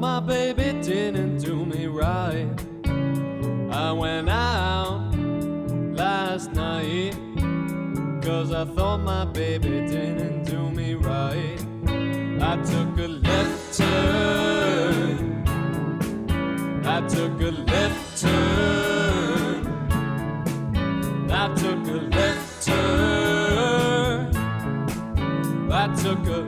my baby didn't do me right. I went out last night 'cause I thought my baby didn't do me right. I took a left turn. I took a left turn. I took a left turn. I took a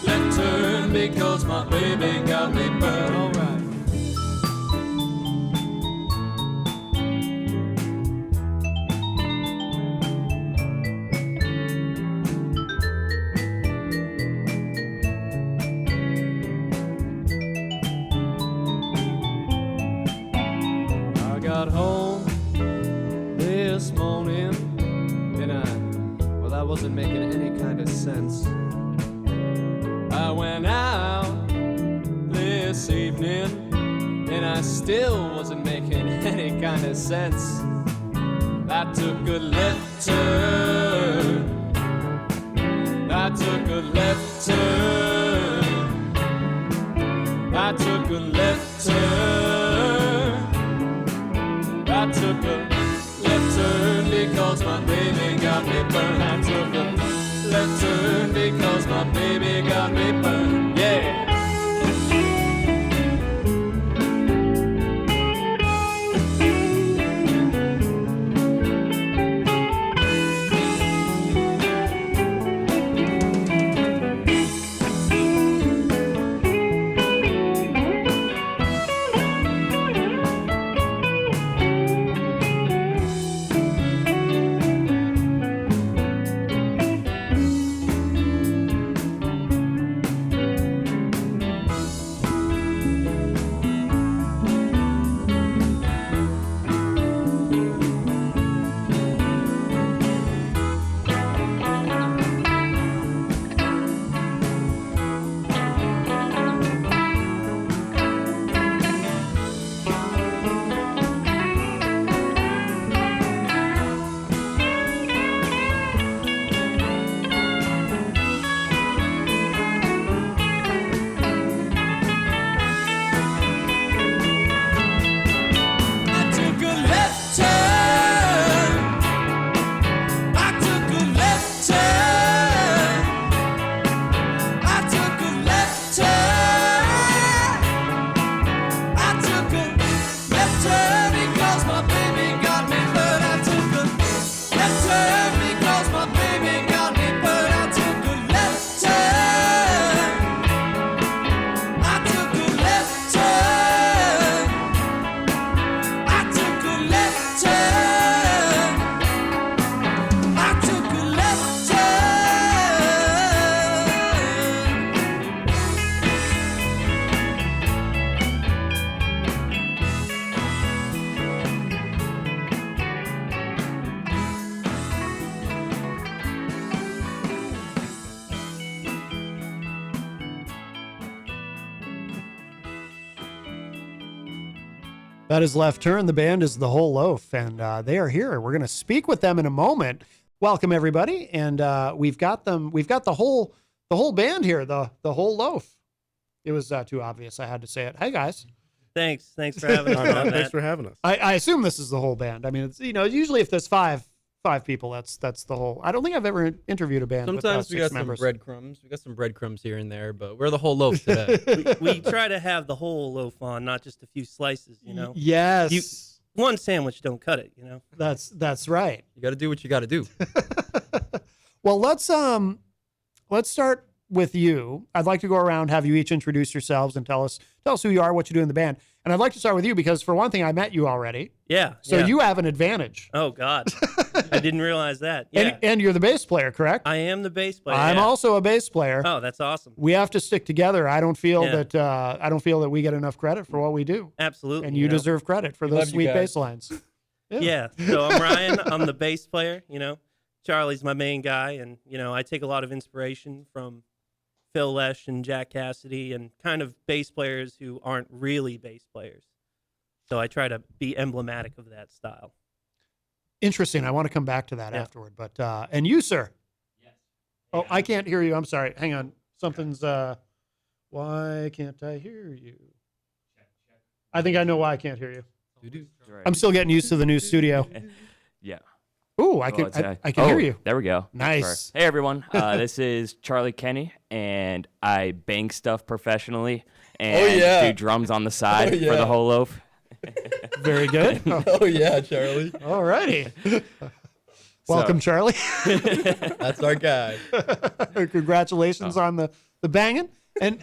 left turn because my baby got me burned. All right. I got home this morning and I wasn't making any kind of sense. I went out this evening and I still wasn't making any kind of sense. I took a left turn. I took a left turn. I took a left turn. I took a left turn because my baby got me burned. I took a left turn because my baby got me burned. Yeah. That is Left Turn. The band is the Whole Loaf, and they are here. We're going to speak with them in a moment. Welcome everybody, and we've got them. We've got the whole band here. The Whole Loaf. It was too obvious. I had to say it. Hey guys. Thanks for having us. Thanks for having us. I assume this is the whole band. I mean, it's usually if there's five people, that's the whole. I don't think I've ever interviewed a band. Sometimes with, we got six members. some breadcrumbs. We got some breadcrumbs here and there, but we're the Whole Loaf today. we try to have the whole loaf on, not just a few slices. Yes. One sandwich don't cut it. That's right. You got to do what you got to do. Well, let's start with you. I'd like to go around, have you each introduce yourselves and tell us who you are, what you do in the band. And I'd like to start with you because, for one thing, I met you already. Yeah. So you have an advantage. Oh, God. I didn't realize that. Yeah. And you're the bass player, correct? I am the bass player. I'm also a bass player. Oh, that's awesome. We have to stick together. I don't feel that we get enough credit for what we do. Absolutely. And you deserve credit for those sweet bass lines. Yeah. So I'm Ryan. I'm the bass player. Charlie's my main guy, and I take a lot of inspiration from Phil Lesh and Jack Cassidy and kind of bass players who aren't really bass players. So I try to be emblematic of that style. Interesting. I want to come back to that afterward. But and you, sir? Yes. Oh, I can't hear you. I'm sorry. Hang on. Something's why can't I hear you? I think I know why I can't hear you. Right. I'm still getting used to the new studio. Yeah. Ooh, Well, it's, I can hear you. There we go. Nice. Hey, everyone. This is Charlie Kenny, and I bang stuff professionally and do drums on the side for the Whole Loaf. Very good. Oh yeah, Charlie. All righty. Welcome, Charlie. That's our guy. Congratulations on the banging and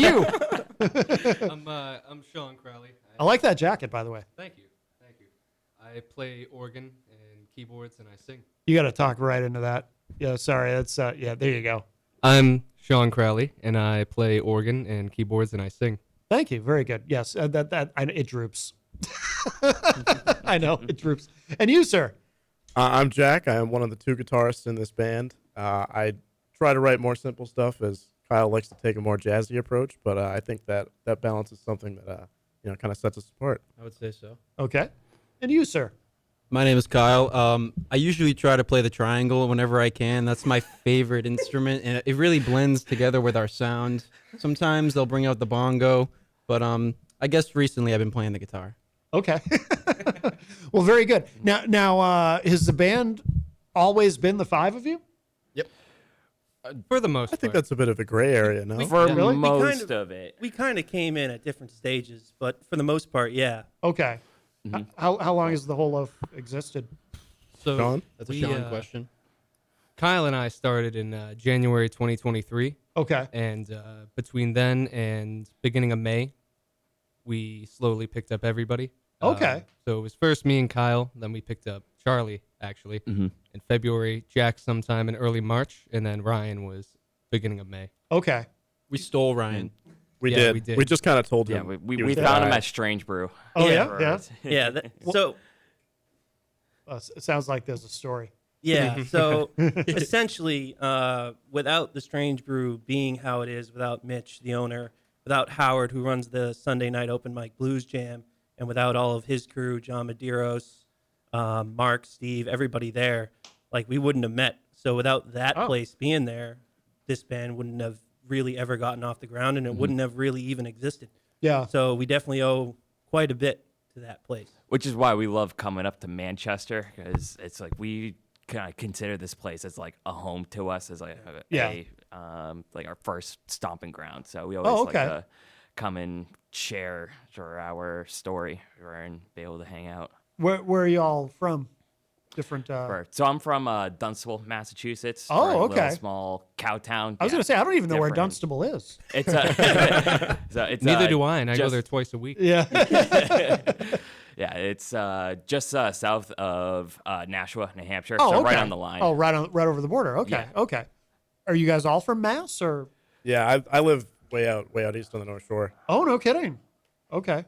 you. I'm Sean Crowley. I like that jacket, by the way. Thank you. I play organ and keyboards and I sing. You got to talk right into that. Yeah, sorry. That's yeah. There you go. I'm Sean Crowley and I play organ and keyboards and I sing. Thank you. Very good. Yes, it droops. I know it droops. And you, sir? I'm Jack. I am one of the two guitarists in this band. I try to write more simple stuff, as Kyle likes to take a more jazzy approach. But I think that balance is something that kind of sets us apart. I would say so. Okay. And you, sir? My name is Kyle. I usually try to play the triangle whenever I can. That's my favorite instrument, and it really blends together with our sound. Sometimes they'll bring out the bongo, but I guess recently I've been playing the guitar. Okay. Well, very good. Now, has the band always been the five of you? Yep. For the most I think part. that's a bit of a gray area, no? For Really? most of it. We kind of came in at different stages, but for the most part, yeah. Okay. How long has the Whole Loaf existed? So Sean? That's a we, Sean question. Kyle and I started in January 2023, Okay. and between then and beginning of May, we slowly picked up everybody. Okay. So it was first me and Kyle, then we picked up Charlie, actually, Mhm. in February, Jack sometime in early March, and then Ryan was beginning of May. Okay. We stole Ryan. We Yeah, did. we did. We just kind of told Yeah, him. we he was found him bad. at Strange Brew. Oh, Yeah. yeah? Yeah. So, It sounds like there's a story. yeah. So essentially, without the Strange Brew being how it is, without Mitch, the owner, without Howard, who runs the Sunday night open mic blues jam, and without all of his crew, John Medeiros, Mark, Steve, everybody there, like we wouldn't have met. So without that place being there, this band wouldn't have really ever gotten off the ground, and it wouldn't have really even existed. Yeah. So we definitely owe quite a bit to that place. Which is why we love coming up to Manchester, because it's like we kind of consider this place as like a home to us, as like like our first stomping ground. So we always like to come and share our story and be able to hang out. Where are you all from? Different. So I'm from Dunstable, Massachusetts. Oh, We're a little okay. small cow town. I was going to say, I don't even know where different. Dunstable is. It's Neither do I, and I go just- there twice a week. Yeah. Yeah, it's just south of Nashua, New Hampshire. Oh, so okay. right on the line. Oh, right over the border. Okay. Yeah. Okay. Are you guys all from Mass or? Yeah, I live way out east on the North Shore. Oh, no kidding. Okay.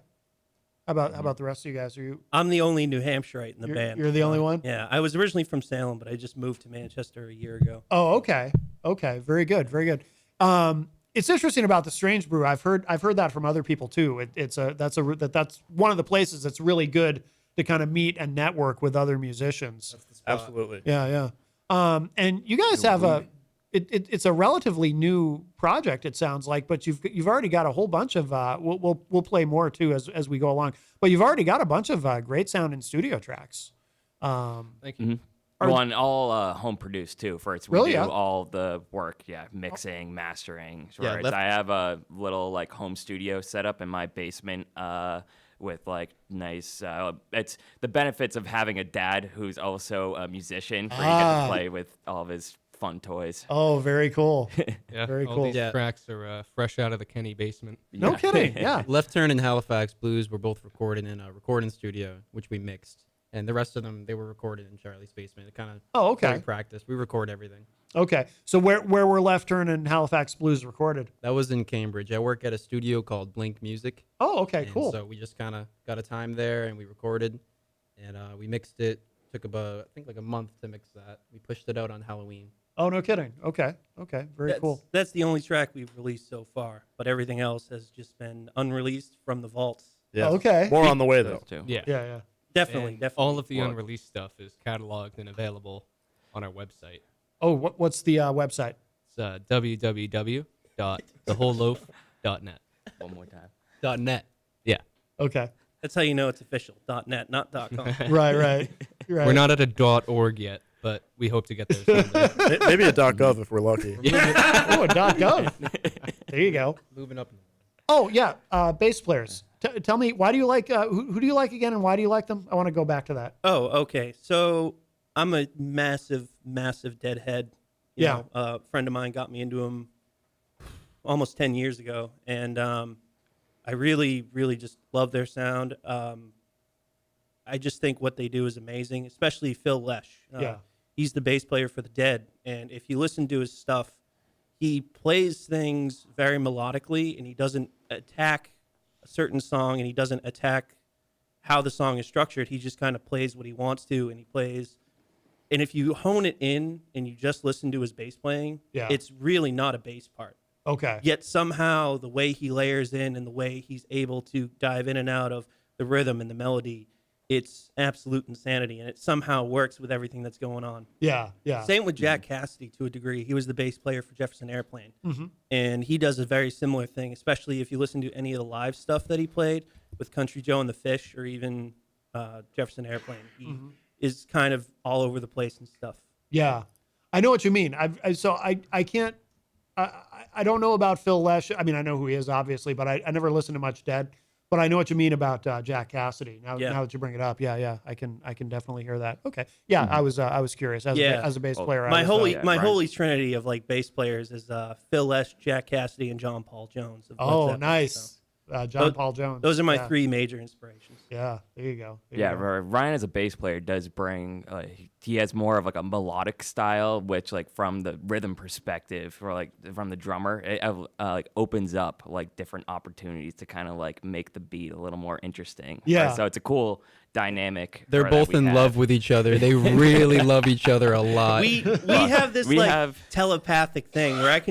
How about the rest of you guys? Are you? I'm the only New Hampshireite in the band. You're the only one. Yeah, I was originally from Salem, but I just moved to Manchester a year ago. Oh, okay. Okay. Very good. Very good. It's interesting about the Strange Brew. I've heard that from other people too. That's one of the places that's really good to kind of meet and network with other musicians. Absolutely. Yeah. And you guys have it's a relatively new project, it sounds like, but you've already got a whole bunch of we'll play more too as we go along. But you've already got a bunch of great sounding studio tracks. Thank you. One all home produced too. For it's we Really? do Yeah. all the work. Yeah, mixing, mastering. Yeah, Right. I have a little like home studio set up in my basement. With like nice, it's the benefits of having a dad who's also a musician. Where you get to play with all of his fun toys. Oh, very cool. Yeah, Very all cool. these Yeah. tracks are fresh out of the Kenny basement. No Yeah. kidding. Yeah. Left Turn and Halifax Blues were both recorded in a recording studio, which we mixed. And the rest of them, they were recorded in Charlie's basement. It kind of Oh, okay. practice. We record everything. Okay. So where were Left Turn and Halifax Blues recorded? That was in Cambridge. I work at a studio called Blink Music. Oh, okay. And Cool. So we just kind of got a time there and we recorded and we mixed it. Took about, I think, like a month to mix that. We pushed it out on Halloween. Oh, no kidding. Okay. Very cool. That's the only track we've released so far, but everything else has just been unreleased from the vaults. Yeah. Okay. More on the way, though. Those two. Yeah. Yeah. Definitely, And definitely. all of the Well- unreleased stuff is cataloged and available on our website. Oh, what's the website? It's www.thewholeloaf.net. One more time. .net. Yeah. Okay. That's how you know it's official. .net, not .com. Right. We're not at a .org yet, but we hope to get there someday. Maybe a .gov if we're lucky. Oh, a .gov. There you go. Moving up. Oh yeah, bass players. Tell me, why do you like? Who do you like again, and why do you like them? I want to go back to that. Oh, okay. So I'm a massive Deadhead. You know, a friend of mine got me into them almost 10 years ago, and I really just love their sound. I just think what they do is amazing, especially Phil Lesh. He's the bass player for the Dead, and if you listen to his stuff, he plays things very melodically, and he doesn't attack a certain song, and he doesn't attack how the song is structured. He just kind of plays what he wants to, and he plays. And if you hone it in and you just listen to his bass playing, it's really not a bass part. Okay. Yet somehow the way he layers in and the way he's able to dive in and out of the rhythm and the melody, it's absolute insanity, and it somehow works with everything that's going on. Yeah. Same with Jack Cassidy to a degree. He was the bass player for Jefferson Airplane, Mm-hmm. and he does a very similar thing, especially if you listen to any of the live stuff that he played with Country Joe and the Fish or even Jefferson Airplane. He is kind of all over the place and stuff. Yeah, I know what you mean. I can't. I don't know about Phil Lesh. I mean, I know who he is, obviously, but I never listened to much Dead. But I know what you mean about Jack Cassidy. Now that you bring it up, I can definitely hear that. Okay, yeah, I was curious as a bass player. My holy trinity of like bass players is Phil Lesh, Jack Cassidy, and John Paul Jones. Oh, nice. John Paul Jones. Those are my three major inspirations. Yeah, there you go. Ryan as a bass player does bring. He has more of like a melodic style, which like from the rhythm perspective, or like from the drummer, it like opens up like different opportunities to kind of like make the beat a little more interesting. Yeah. So it's a cool dynamic. They're both in love with each other. They really love each other a lot. We have this telepathic thing where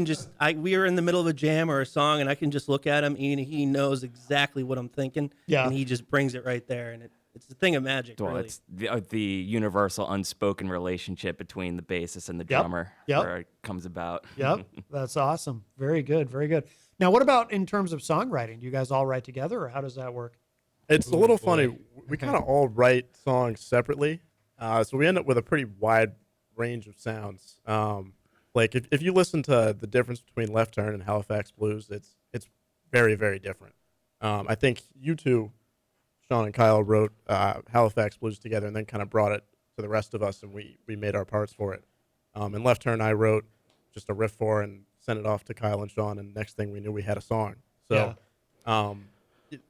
we are in the middle of a jam or a song, and I can just look at him, and he knows exactly what I'm thinking, and he just brings it right there, and it's a thing of magic. Well, really. it's the universal unspoken relationship between the bassist and the drummer where it comes about. Yep, that's awesome. Very good, very good. Now, what about in terms of songwriting? Do you guys all write together, or how does that work? It's a little funny. We kind of all write songs separately, so we end up with a pretty wide range of sounds. Like if you listen to the difference between Left Turn and Halifax Blues, it's very, very different. I think you two, Sean and Kyle, wrote Halifax Blues together and then kind of brought it to the rest of us, and we made our parts for it. And Left Turn I wrote just a riff for and sent it off to Kyle and Sean, and next thing we knew, we had a song. So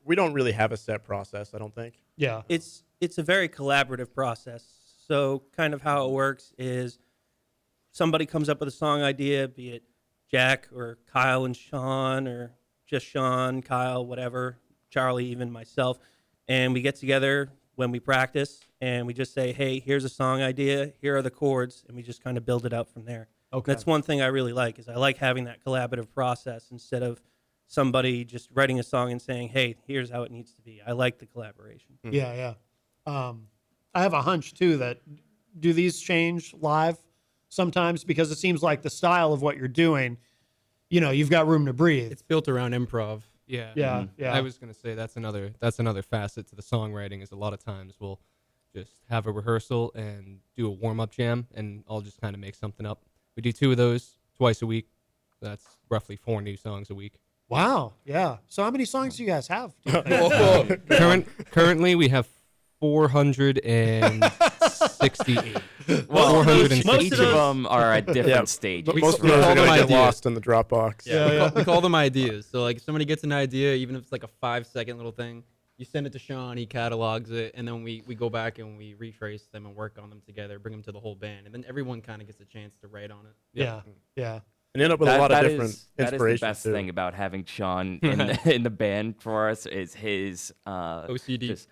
we don't really have a set process, I don't think. Yeah. It's a very collaborative process. So kind of how it works is somebody comes up with a song idea, be it Jack or Kyle and Sean or just Sean, Kyle, whatever, Charlie, even myself, and we get together when we practice and we just say, hey, here's a song idea, here are the chords, and we just kind of build it out from there. Okay. That's one thing I really like, is I like having that collaborative process instead of somebody just writing a song and saying, hey, here's how it needs to be. I like the collaboration. Yeah. I have a hunch too that do these change live sometimes, because it seems like the style of what you're doing, you've got room to breathe. It's built around improv. Yeah. I was gonna say that's another facet to the songwriting. Is a lot of times we'll just have a rehearsal and do a warm up jam, and I'll just kind of make something up. We do 2 of those twice a week. That's roughly 4 new songs a week. Wow. Yeah. So how many songs do you guys have? Do you think? Currently, we have 468. Well, 460. each of them are at different stages. Most of those are going to get lost in the Dropbox. We call them ideas. So like if somebody gets an idea, even if it's like a 5-second little thing, you send it to Sean, he catalogs it, and then we go back and we retrace them and work on them together, bring them to the whole band, and then everyone kind of gets a chance to write on it. Yeah. And you end up with a lot of different inspirations. That is the best thing about having Sean in the band for us is his OCD. Just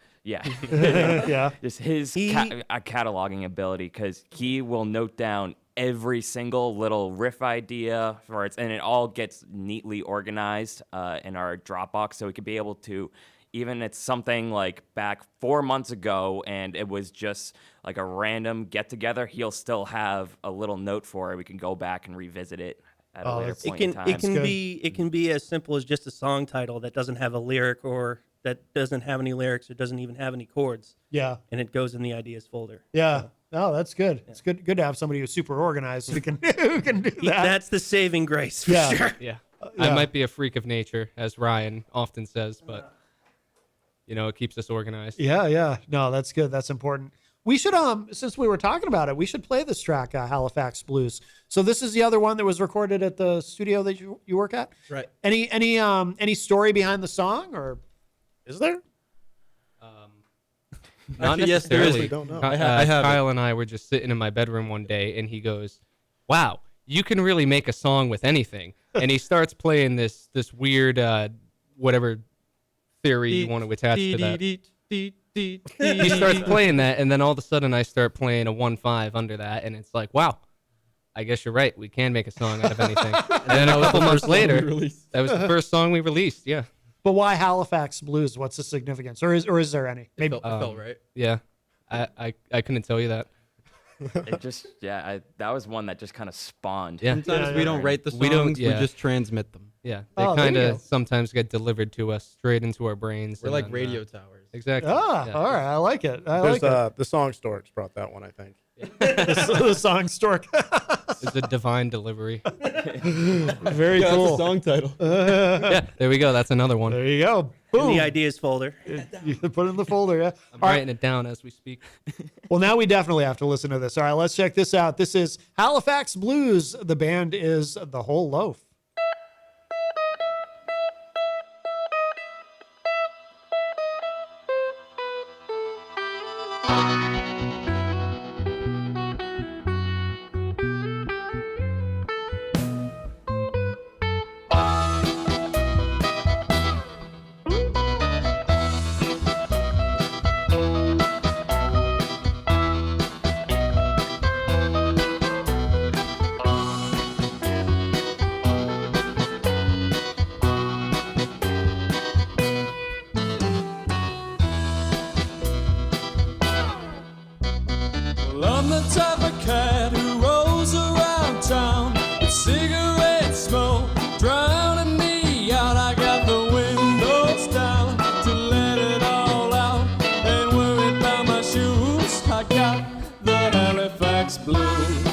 his cataloging ability, because he will note down every single little riff idea for it, and it all gets neatly organized in our Dropbox, so we could be able to, even it's something like back 4 months ago and it was just like a random get together, he'll still have a little note for it. We can go back and revisit it at a later point in time. It can be as simple as just a song title that doesn't have a lyric or that doesn't have any lyrics or doesn't even have any chords. Yeah. And it goes in the ideas folder. Yeah. So, Oh, that's good. It's good to have somebody who's super organized who can who can do that. that's the saving grace for sure. Yeah. Yeah. I might be a freak of nature, as Ryan often says, but it keeps us organized. Yeah, yeah. No, that's good. That's important. We should since we were talking about it, we should play this track, Halifax Blues. So this is the other one that was recorded at the studio that you work at? Right. Any story behind the song, or Is there? Not Actually, yes, there is. necessarily. Don't know. I have Kyle and I were just sitting in my bedroom one day, and he goes, "Wow, you can really make a song with anything." And he starts playing this weird whatever theory you want to attach to that. He starts playing that, and then all of a sudden I start playing a 1/5 under that, and it's like, wow, I guess you're right. We can make a song out of anything. And then a couple months later, that was the first song we released. Yeah. but why Halifax Blues? What's the significance, or is there any? Maybe. It felt right. Yeah. I couldn't tell you that. It just that was one that just kind of spawned. Yeah. Sometimes we don't write the songs, We don't- we yeah. just transmit them. Yeah. They Oh, there kind you go. of sometimes get delivered to us straight into our brains. We're and like then, radio towers. Exactly. Ah, Yeah. all right. I like it. I There's like it. the Song Storks brought that one, I think. The song stork. It's a divine delivery. Very Yeah, cool. that's a song title. Yeah. There we go. That's another one. There you go. In Boom. the ideas folder. You put it in the folder. Yeah. I'm All right. writing it down as we speak. Well, now we definitely have to listen to this. All right, let's check this out. This is Halifax Blues. The band is The Whole Loaf. Well, I'm the type of cat who rolls around town with cigarette smoke drowning me out. I got the windows down to let it all out. Ain't worried about my shoes. I got the Halifax Blues.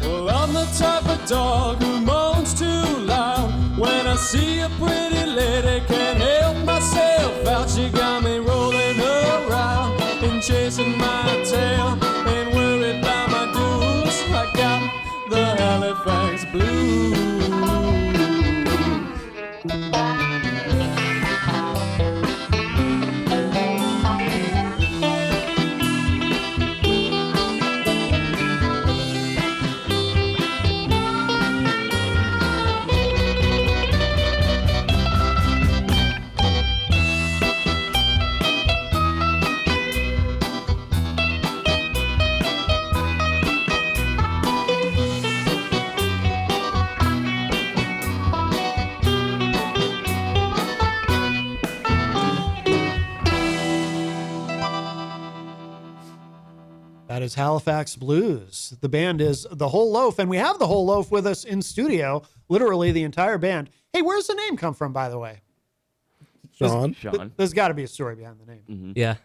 Well, I'm the type of dog who moans too loud. When I see a pretty lady, can't help myself out. She got me rolling around and chasing my tail. Ain't worried about my dues. I got the Halifax Blues. That is Halifax Blues. The band is The Whole Loaf, and we have The Whole Loaf with us in studio, literally the entire band. Hey, where's the name come from, by the way? Sean. There's got to be a story behind the name. Mm-hmm. Yeah.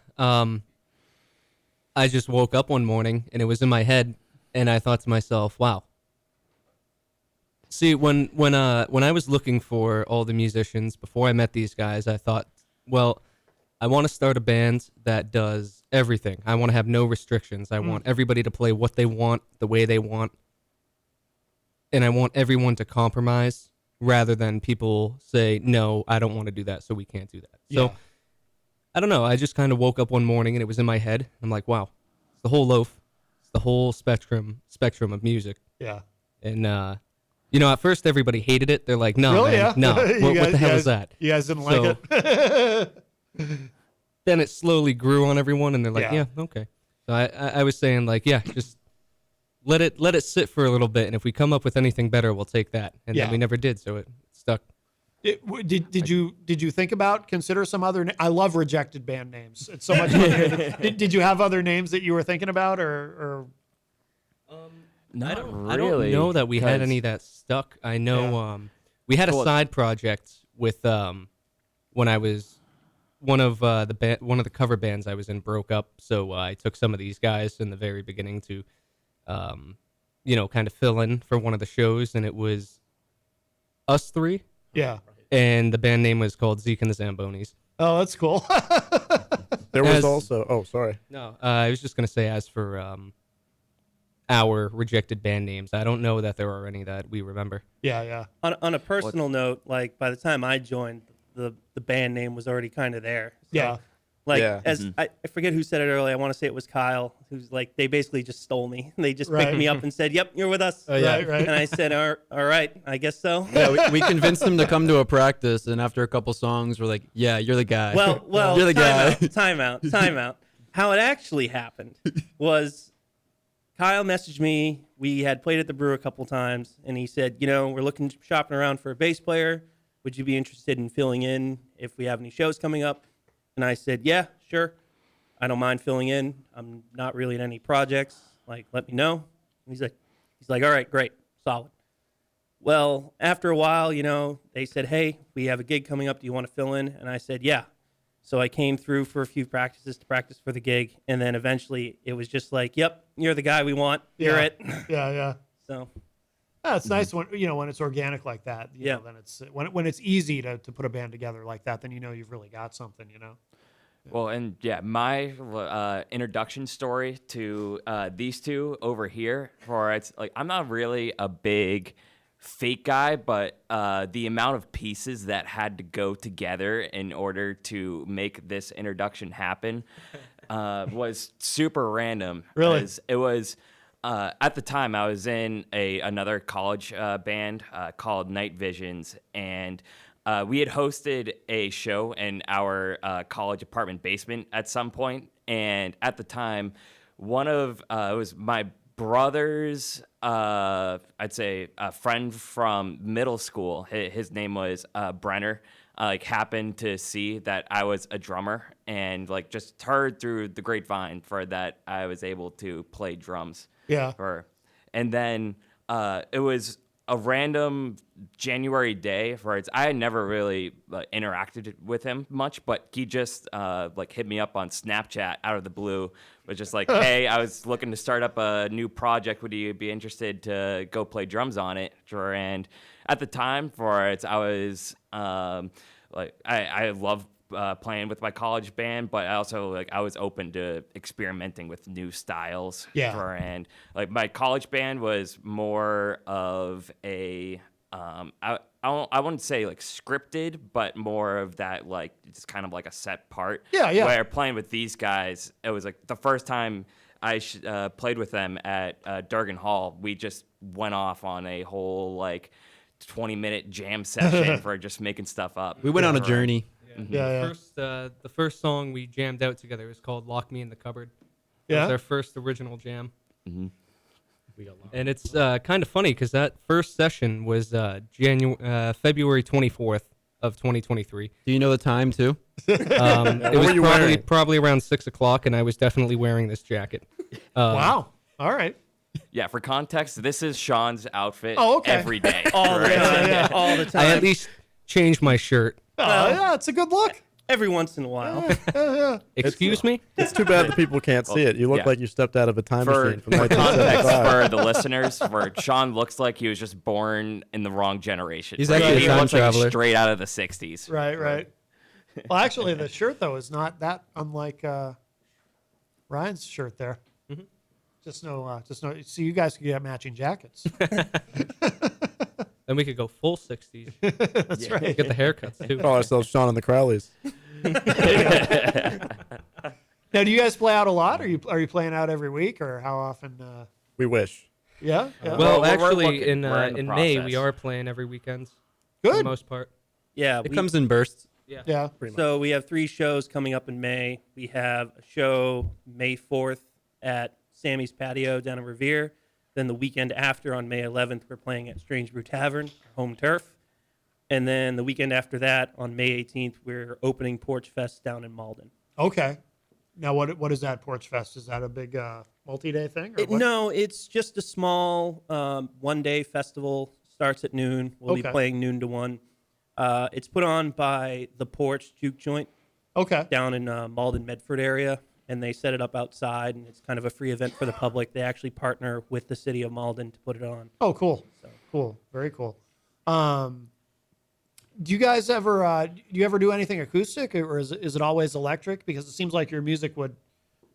I just woke up one morning and it was in my head, and I thought to myself, "Wow." See, when I was looking for all the musicians before I met these guys, I thought, well, I want to start a band that does everything. I want to have no restrictions. I want everybody to play what they want, the way they want, and I want everyone to compromise rather than people say, "No, I don't want to do that, so we can't do that." Yeah. So I don't know. I just kind of woke up one morning and it was in my head. I'm like, wow, it's The Whole Loaf. It's the whole spectrum of music. Yeah. And at first everybody hated it. They're like, no, Really? man, Yeah. no. What the hell is that? You guys didn't like it? Then it slowly grew on everyone, and they're like, Yeah. yeah, okay. So I was saying, like, yeah, just let it sit for a little bit, and if we come up with anything better, we'll take that. And Yeah. then we never did, so it stuck. Did you think about consider some other? I love rejected band names. It's so much fun. Did you have other names that you were thinking about, or? Not I don't know that we had any that stuck. I know we had a side project with when I was one of the cover bands I was in broke up, so I took some of these guys in the very beginning to kind of fill in for one of the shows, and it was us three. Yeah. And the band name was called Zeke and the Zambonis. Oh, that's cool. There was also. Oh, sorry. No, I was just gonna say, as for our rejected band names, I don't know that there are any that we remember. Yeah. On a personal note, like by the time I joined, the band name was already kind of there. So, Yeah. Like Yeah. I forget who said it earlier. I want to say it was Kyle, who's like, they basically just stole me. They just Right. picked me up and said, "Yep, you're with us." Right. And I said, "All right, I guess so." Yeah, we convinced him to come to a practice, and after a couple songs, we're like, "Yeah, you're the guy." Well, you're the guy. Time out. How it actually happened was Kyle messaged me. We had played at the Brew a couple times, and he said, we're shopping around for a bass player. Would you be interested in filling in if we have any shows coming up? And I said, yeah, sure. I don't mind filling in. I'm not really in any projects. Like, let me know. And he's like, all right, great, solid. Well, after a while, they said, hey, we have a gig coming up. Do you want to fill in? And I said, yeah. So I came through for a few practices to practice for the gig. And then eventually it was just like, yep, you're the guy we want. You're it. Yeah. So It's nice when when it's organic like that. You Yeah. know, then it's when it's easy to put a band together like that. Then you've really got something. Well, and yeah, my introduction story to these two over here, it's like I'm not really a big fake guy, but the amount of pieces that had to go together in order to make this introduction happen was super random. Really? It was. At the time, I was in another college band called Night Visions, and we had hosted a show in our college apartment basement at some point. And at the time, one of it was my brother's, I'd say, a friend from middle school. His name was Brenner. Happened to see that I was a drummer, and just heard through the grapevine that I was able to play drums. Yeah. And then it was a random January day I had never really interacted with him much, but he just hit me up on Snapchat out of the blue, was just like, hey, I was looking to start up a new project. Would you be interested to go play drums on it? And at the time I was I love playing with my college band, but I also I was open to experimenting with new styles. Yeah. And my college band was more of a I wouldn't say scripted, but more of that it's kind of like a set part. Yeah. Where playing with these guys, it was the first time I played with them at Durgan Hall. We just went off on a whole 20-minute jam session for just making stuff up. We went on a journey. Yeah. The first song we jammed out together was called "Lock Me in the Cupboard." Yeah. It was our first original jam. Mm-hmm. And it's kind of funny because that first session was February 24th of 2023. Do you know the time too? It was probably around 6 o'clock, and I was definitely wearing this jacket. Wow. All right. Yeah, for context, this is Sean's outfit every day. all the time. I at least changed my shirt. Oh, yeah, it's a good look. Every once in a while. Excuse me? It's too bad the people can't see it. You look like you stepped out of a time For machine from context 1975. for the listeners, where Sean looks like he was just born in the wrong generation. He's actually he a time looks traveler. like straight out of the 60s. Right. Well, actually, the shirt though is not that unlike Ryan's shirt there. Mm-hmm. Just no. So you guys could get matching jackets. Then we could go full 60s. That's right. Get the haircuts, too. Call ourselves Sean and the Crowleys. Now, do you guys play out a lot? Are you playing out every week, or how often? We wish. Yeah. Yeah. Well, we're actually, looking- we're in the May process. we are playing every weekend. For the Good. most part. Yeah, It comes in bursts. Yeah. So we have 3 shows coming up in May. We have a show May 4th at Sammy's Patio down in Revere. Then the weekend after on May 11th, we're playing at Strange Brew Tavern, home turf. And then the weekend after that on May 18th, we're opening Porch Fest down in Malden. Okay. Now, what is that Porch Fest? Is that a big multi-day thing? Or what? No, it's just a small one-day festival. Starts at noon. We'll be playing noon to 1. It's put on by The Porch Juke Joint down in Malden, Medford area. And they set it up outside, and it's kind of a free event for the public. They actually partner with the city of Malden to put it on. Oh, cool. So. Cool. Very cool. Do you guys ever do anything acoustic, or is it always electric? Because it seems like your music would,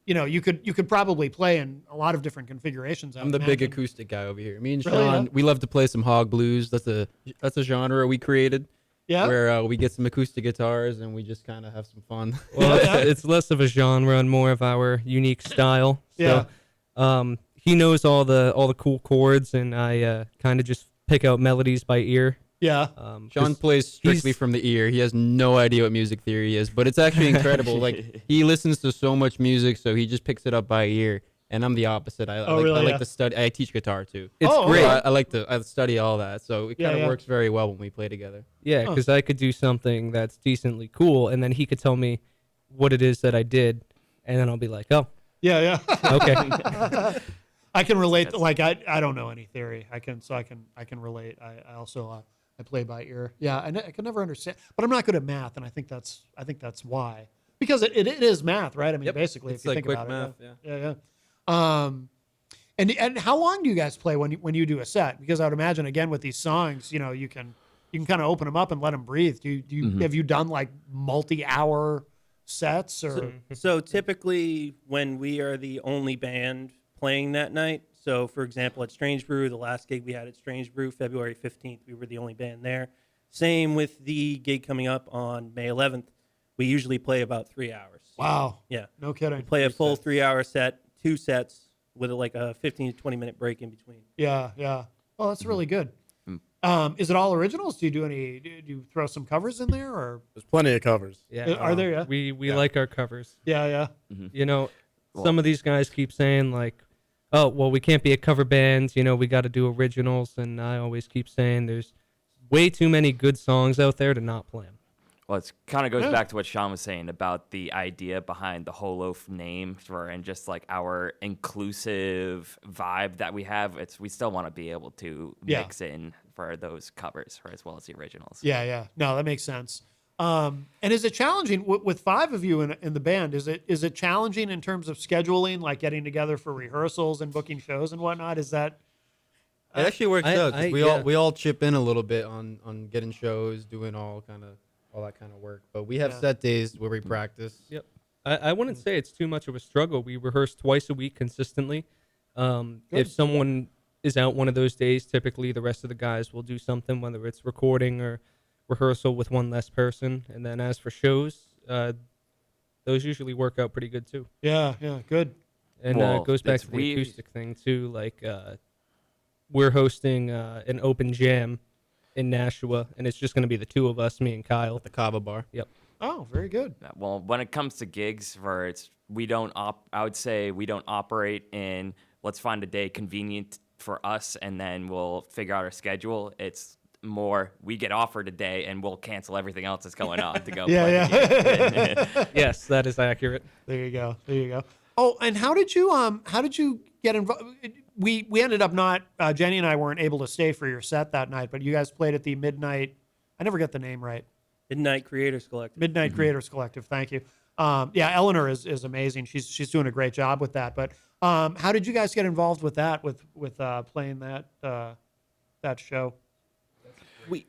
you could probably play in a lot of different configurations. I'm the big acoustic guy over here. Me and Really, Sean, yeah? we love to play some hog blues. That's a genre we created. Yeah. Where we get some acoustic guitars and we just kind of have some fun. Well, it's less of a genre and more of our unique style. So, he knows all the cool chords, and I kind of just pick out melodies by ear. Yeah. Sean plays strictly from the ear. He has no idea what music theory is, but it's actually incredible. Like, he listens to so much music, so he just picks it up by ear. And I'm the opposite. I like to study. I teach guitar too. It's great. I study all that, so it kind of works very well when we play together. Yeah, because I could do something that's decently cool, and then he could tell me what it is that I did, and then I'll be like, oh. Yeah. Okay. I can relate. I don't know any theory. I can relate. I also I play by ear. Yeah, I can never understand, but I'm not good at math, and I think that's why. Because it is math, right? I mean, basically, it's if you like think quick about math, it. Yeah. And how long do you guys play when you do a set? Because I would imagine, again, with these songs, you can kind of open them up and let them breathe. Have you done like multi-hour sets or? So typically when we are the only band playing that night, so for example at Strange Brew, the last gig we had at Strange Brew, February 15th, we were the only band there. Same with the gig coming up on May 11th. We usually play about 3 hours. Wow. Yeah. No kidding. We play a full 3-hour set, 2 sets with like a 15 to 20 minute break in between. Yeah. Well, that's really good. Is it all originals? Do you throw some covers in there, or There's plenty of covers. Yeah. are there? Yeah. We like our covers. Yeah. Some of these guys keep saying like, oh, well, we can't be a cover band. We got to do originals. And I always keep saying there's way too many good songs out there to not play them. Well, it kind of goes back to what Sean was saying about the idea behind the Whole Loaf name and just like our inclusive vibe that we have. We still want to be able to mix in for those covers as well as the originals. Yeah. No, that makes sense. And is it challenging with 5 of you in the band? Is it challenging in terms of scheduling, like getting together for rehearsals and booking shows and whatnot? Is that? It actually works out. 'Cause yeah. we all chip in a little bit on getting shows, doing all that kind of work. But we have set days where we practice. Yep. I wouldn't say it's too much of a struggle. We rehearse twice a week consistently. If someone is out one of those days, typically the rest of the guys will do something, whether it's recording or rehearsal with one less person. And then as for shows, those usually work out pretty good too. Yeah, good. And it goes back to the acoustic thing too. Like we're hosting an open jam in Nashua, and it's just going to be the 2 of us, me and Kyle. At the Kava Bar. Yep. Oh, very good. Well, when it comes to gigs, I would say we don't operate in let's find a day convenient for us and then we'll figure out our schedule. It's more we get offered a day and we'll cancel everything else that's going on to go play the gig. Yes, that is accurate. There you go. Oh, and how did you get involved? We ended up not, Jenny and I weren't able to stay for your set that night, but you guys played at the Midnight, I never get the name right. Midnight Creators Collective. Midnight Creators Collective, thank you. Eleanor is amazing. She's doing a great job with that. But how did you guys get involved with that, with playing that show? We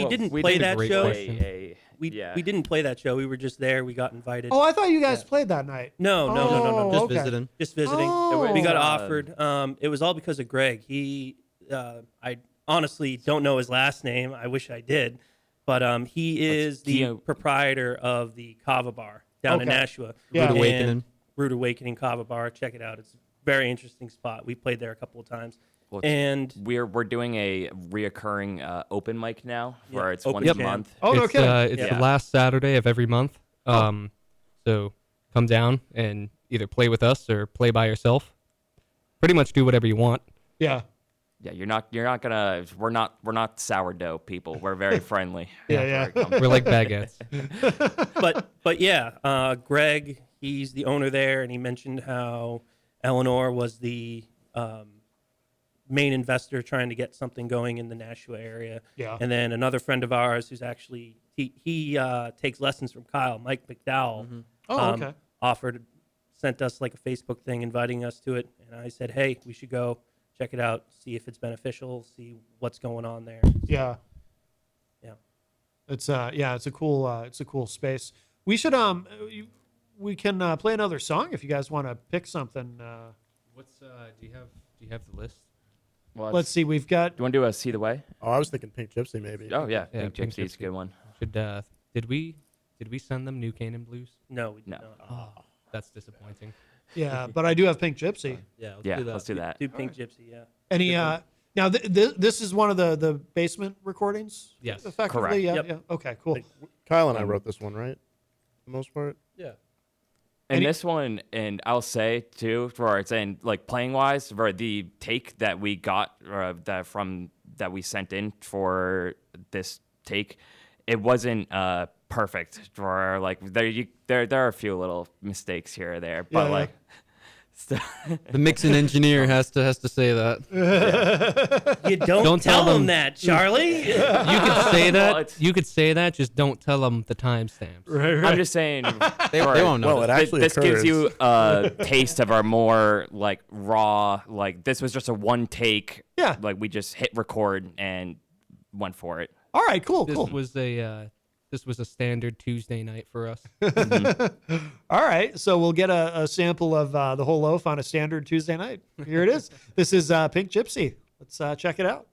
didn't play that show. We Yeah. didn't play that show. We were just there. We got invited. Oh, I thought you guys played that night. No. Oh, Just okay. Just visiting. Oh. We got offered. It was all because of Greg. I honestly don't know his last name. I wish I did. But he is the proprietor of the Kava Bar down in Nashua. Yeah. Rude Awakening. Rude Awakening Kava Bar. Check it out. It's a very interesting spot. We played there a couple of times. Well, and we're doing a reoccurring open mic now where it's open once a jam. month. Oh, It's, okay. it's the last Saturday of every month. So come down and either play with us or play by yourself. Pretty much do whatever you want. Yeah. Yeah, you're not gonna. We're not sourdough people. We're very friendly. Yeah. We're like baguettes. but yeah, Greg, he's the owner there, and he mentioned how Eleanor was the main investor trying to get something going in the Nashua area. Yeah. And then another friend of ours who's actually he takes lessons from Kyle, Mike McDowell. Oh, okay. Sent us like a Facebook thing inviting us to it, and I said, hey, we should go check it out, see if it's beneficial, see what's going on there. Yeah. It's it's a cool space. We should we can play another song if you guys want to pick something. What's do you have the list? Well, Let's see. We've got. Do you want to do a See the Way? Oh, I was thinking Pink Gypsy maybe. Oh yeah, Yeah, Pink Pink Gypsy's a good one. Should did we send them New Canaan Blues? No, we did No. not. Oh, that's disappointing. Yeah, but I do have Pink Gypsy. Yeah, Yeah, let's do that. Do Pink Gypsy, yeah. Any now this is one of the basement recordings. Yes. Effectively. Correct. Yeah. Yep. Yeah. Okay. Cool. Kyle and I wrote this one, right? For the most part. Yeah. And Any- this one, and I'll say too, for it's saying like playing wise, for the take that we got that we sent in for this take, it wasn't perfect. For like there are a few little mistakes here or there, but Yeah. like. The mixing engineer has to say that. You don't tell tell them them. that, Charlie. You could say Well, that. it's- You could say that. Just don't tell them the timestamps. I'm just saying. They won't know. Well, it actually this occurs. gives you a taste of our more like raw. Like this was just a one take. Yeah. Like we just hit record and went for it. All right. Cool. This Cool. was a standard Tuesday night for us. All right. So we'll get a sample of the Whole Loaf on a standard Tuesday night. Here it is. This is Pink Gypsy. Let's check it out.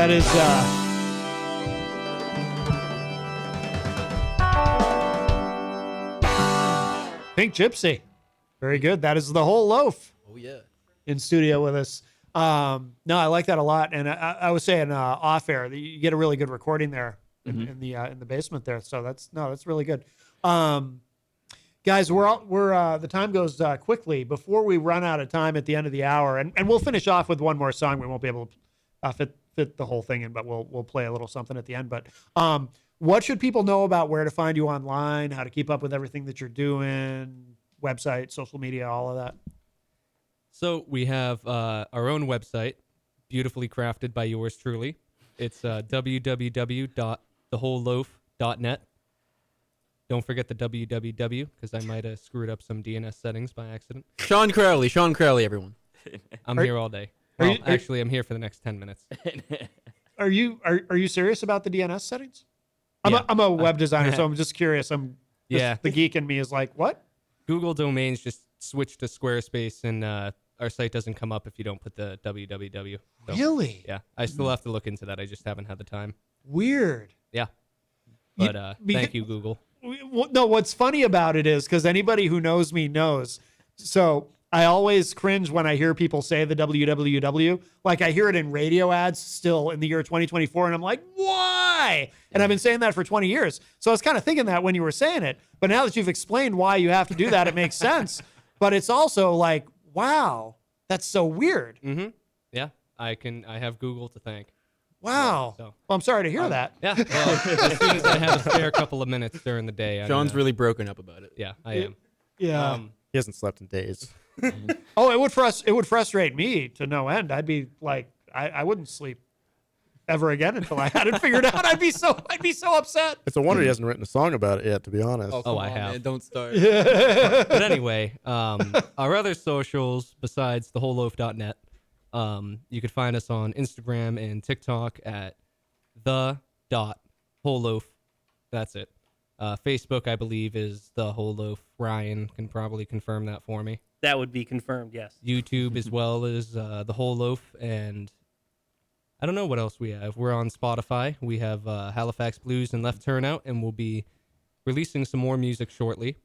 That is Pink Gypsy. Very good. That is the Whole Loaf. Oh yeah. In studio with us. No, I like that a lot. And I was saying off air that you get a really good recording there in the basement there. So that's really good. Guys, we're the time goes quickly. Before we run out of time at the end of the hour, and we'll finish off with one more song. We won't be able to fit the whole thing in, but we'll play a little something at the end. But what should people know about where to find you online, how to keep up with everything that you're doing, website, social media, all of that? So we have our own website, beautifully crafted by yours truly. It's www.thewholeloaf.net. Don't forget the www, because I might have screwed up some DNS settings by accident. Sean Crowley, everyone. I'm here all day. Well, actually, I'm here for the next 10 minutes. Are you serious about the DNS settings? Yeah. I'm a web designer, so I'm just curious. The geek in me is like, what? Google domains just switched to Squarespace, and our site doesn't come up if you don't put the www. So, really? Yeah. I still have to look into that. I just haven't had the time. Weird. Yeah. But thank you, Google. No, what's funny about it is because anybody who knows me knows. So I always cringe when I hear people say the www. Like I hear it in radio ads still in the year 2024, and I'm like, why? And I've been saying that for 20 years. So I was kind of thinking that when you were saying it. But now that you've explained why you have to do that, it makes sense. But it's also like, wow, that's so weird. Mm-hmm. Yeah, I have Google to thank. Wow. So, well, I'm sorry to hear that. Yeah. Well, as soon as I have a spare couple of minutes during the day, John's really broken up about it. Yeah, I am. Yeah. He hasn't slept in days. Oh, it would frustrate me to no end. I'd be like, I wouldn't sleep ever again until I had it figured out. I'd be so upset. It's a wonder he hasn't written a song about it yet, to be honest. Oh, I have. Man, don't start. But anyway, our other socials besides thewholeloaf.net, you could find us on Instagram and TikTok at the.wholeloaf. That's it. Facebook, I believe, is the Whole Loaf. Ryan can probably confirm that for me. That would be confirmed, yes. YouTube as well as the Whole Loaf, and I don't know what else we have. We're on Spotify. We have Halifax Blues and Left Turnout, and we'll be releasing some more music shortly.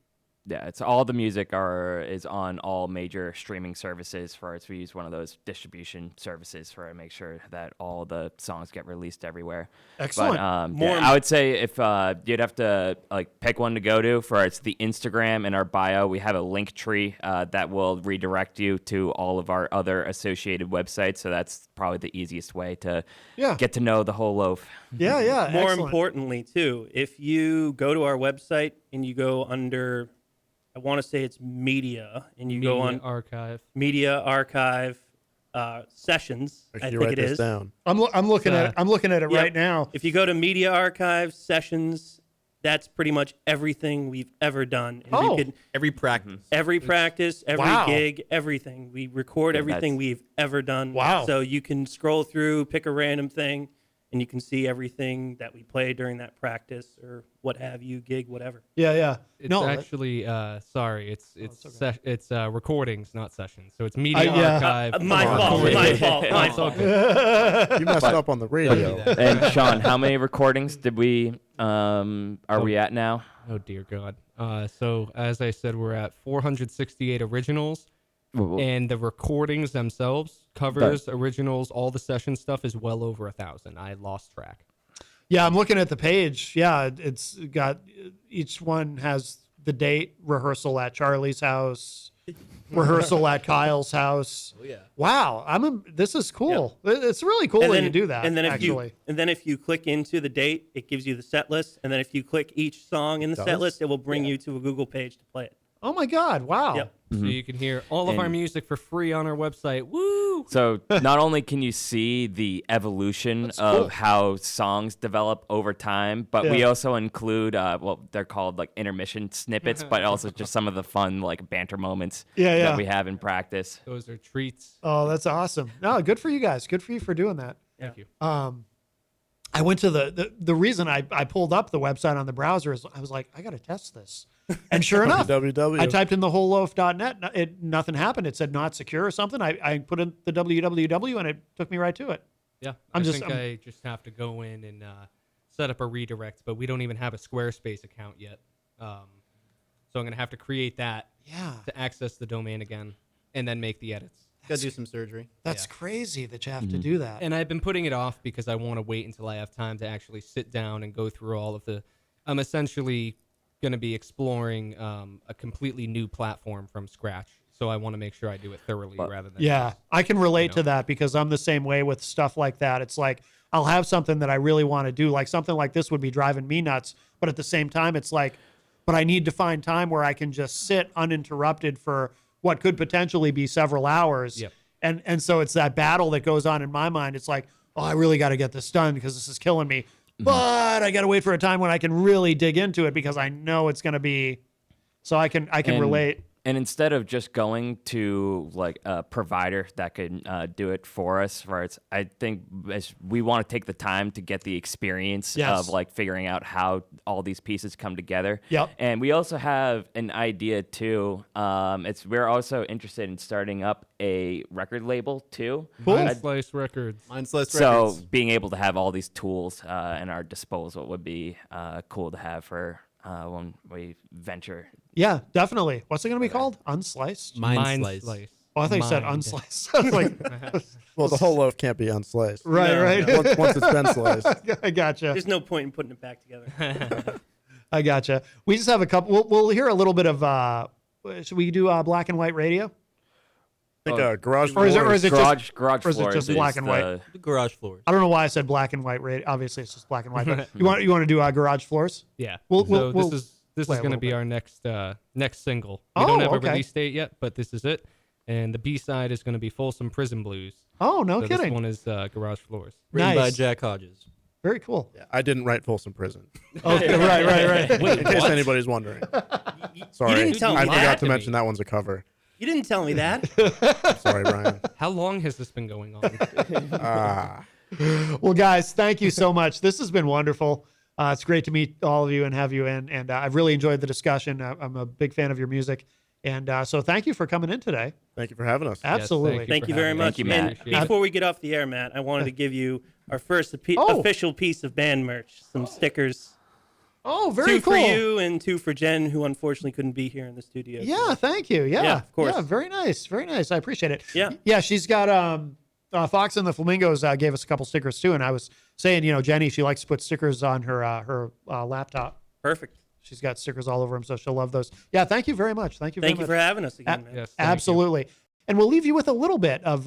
Yeah, it's all the music is on all major streaming services. We use one of those distribution services to make sure that all the songs get released everywhere. Excellent. But, I would say if you'd have to pick one to go to it's the Instagram in our bio. We have a link tree that will redirect you to all of our other associated websites. So that's probably the easiest way to get to know the Whole Loaf. Yeah. More Excellent. importantly, too, if you go to our website and you go under, I want to say it's media, and you go on media archive sessions. Make I sure you think write it this is. down. I'm looking at it. I'm looking at it right now. If you go to media archive sessions, that's pretty much everything we've ever done. And Every practice. every practice, every Wow. gig, everything. We record everything we've ever done. Wow. So you can scroll through, pick a random thing, and you can see everything that we play during that practice or what have you, gig, whatever. Yeah. It's actually it's recordings, not sessions. So it's media yeah. archive. My fault. It's all good. You messed up on the radio. And Sean, how many recordings did we are we at now? Oh dear God. So as I said, we're at 468 originals. And the recordings themselves, covers, originals, all the session stuff is well over 1,000. I lost track. Yeah, I'm looking at the page. Yeah, it's got each one has the date, rehearsal at Charlie's house, rehearsal at Kyle's house. Oh yeah. Wow, this is cool. It's really cool that you do that. And then actually, if you click into the date, it gives you the set list. And then if you click each song in the set list, it will bring you to a Google page to play it. oh my God, wow. Yep. So you can hear all of our music for free on our website. Woo! So not only can you see the evolution of how songs develop over time, but we also include they're called intermission snippets, but also just some of the fun banter moments that we have in practice. Those are treats. Oh, that's awesome. No, good for you guys. Good for you for doing that. Thank you. I went to the reason I pulled up the website on the browser is I was like, I got to test this. And sure enough, I typed in the wholeloaf.net. Nothing happened. It said not secure or something. I put in the www and it took me right to it. Yeah, I just have to go in and set up a redirect, but we don't even have a Squarespace account yet. So I'm going to have to create that to access the domain again and then make the edits. Got to do some surgery. That's crazy that you have to do that. And I've been putting it off because I want to wait until I have time to actually sit down and go through all of the. I'm essentially going to be exploring a completely new platform from scratch. So I want to make sure I do it thoroughly rather than. Yeah, I can relate to that because I'm the same way with stuff like that. It's like I'll have something that I really want to do, like something like this would be driving me nuts. But at the same time, it's like, but I need to find time where I can just sit uninterrupted for what could potentially be several hours. Yep. And so it's that battle that goes on in my mind. It's like, oh, I really got to get this done because this is killing me. But I got to wait for a time when I can really dig into it because I know it's going to be. So I can relate. And instead of just going to like a provider that could do it for us, I think we want to take the time to get the experience of like figuring out how all these pieces come together. Yep. And we also have an idea too. We're also interested in starting up a record label too. Cool. Mind Slice Records. So being able to have all these tools at our disposal would be cool to have for when we venture. Yeah, definitely. What's it going to be called? Unsliced? Mind Slice. Oh, I thought you said unsliced. I was like, Well, the whole loaf can't be unsliced. right. Once it's been sliced. I gotcha. There's no point in putting it back together. I gotcha. We just have a couple. We'll hear a little bit of. Should we do black and white radio? I think garage Or is it Garage or is it floors just black and white? The garage floors. I don't know why I said black and white radio. Obviously, it's just black and white. But you want to do garage floors? Yeah. We'll This play is a going to little be bit. our next single. We don't have a okay. release date yet, but this is it. And the B-side is going to be Folsom Prison Blues. Oh, no So kidding. This one is Garage Floors. Written by Nice. Jack Hodges. Very cool. Yeah, I didn't write Folsom Prison. Okay, right. Wait, In case anybody's wondering. Sorry, didn't tell I me forgot that to to mention me. that one's a cover. You didn't tell me that. Sorry, Brian. How long has this been going on? Well, guys, thank you so much. This has been wonderful. It's great to meet all of you and have you in. And I've really enjoyed the discussion. I'm a big fan of your music. And so thank you for coming in today. Thank you for having us. Absolutely. Thank you for very having much. Thank you, Matt. And Appreciate it. before we get off the air, Matt, I wanted to give you our first Oh. official piece of band merch, some stickers. Oh, very Two cool. for you and two for Jen, who unfortunately couldn't be here in the studio. Yeah, thank you. Yeah, of course. Yeah, very nice. Very nice. I appreciate it. Yeah. Yeah, she's got Fox and the Flamingos gave us a couple stickers too. And I was saying, Jenny, she likes to put stickers on her laptop. Perfect. She's got stickers all over them, so she'll love those. Yeah, thank you very much. Thank you very Thank you much. for having us again, man. Yes, thank you. Absolutely. And we'll leave you with a little bit of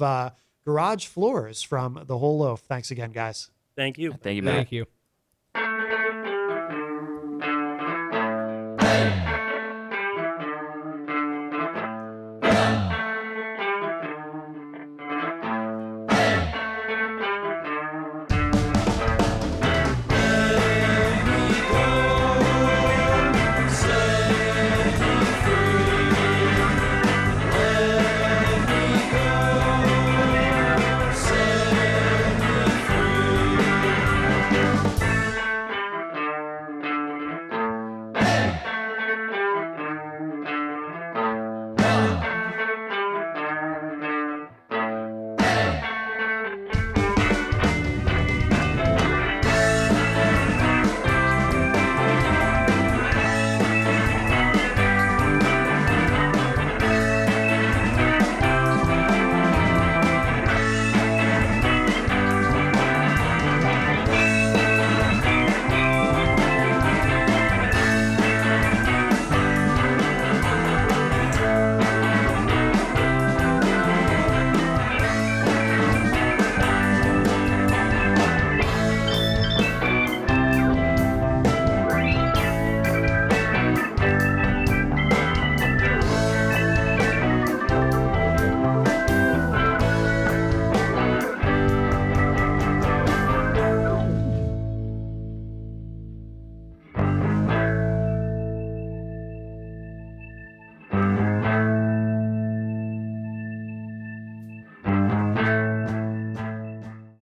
Garage Floors from the Whole Loaf. Thanks again, guys. Thank you. Thank you, Matt. Thank you.